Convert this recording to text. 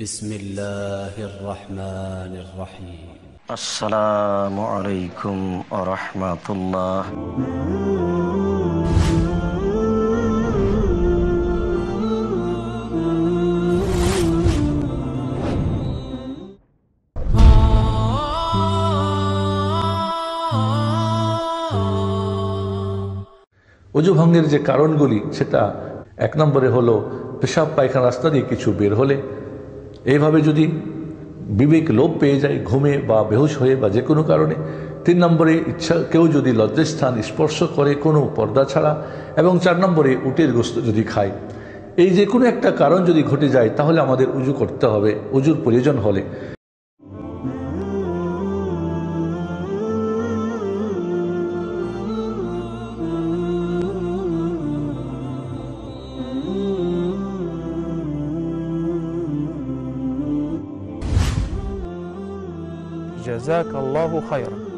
বিসমিল্লাহির রহমানির রহিম। আসসালামু আলাইকুম ওয়া রাহমাতুল্লাহ। অজু ভঙ্গের যে কারণগুলি, সেটা এক নম্বরে হলো পেশাব পায়খানা রাস্তা দিয়ে কিছু বের হলে, এইভাবে যদি বিবেক লোপ পেয়ে যায় ঘুমে বা বেহুশ হয়ে বা যে কোনো কারণে। 3 নম্বরে কেউ যদি লজ্জাস্থান স্পর্শ করে কোনো পর্দা ছাড়া, এবং 4 নম্বরে উটের গোশত যদি খায়। এই যে কোনো একটা কারণ যদি ঘটে যায় তাহলে আমাদের উজু করতে হবে উজুর প্রয়োজন হলে। জাযাকাল্লাহু খায়রান।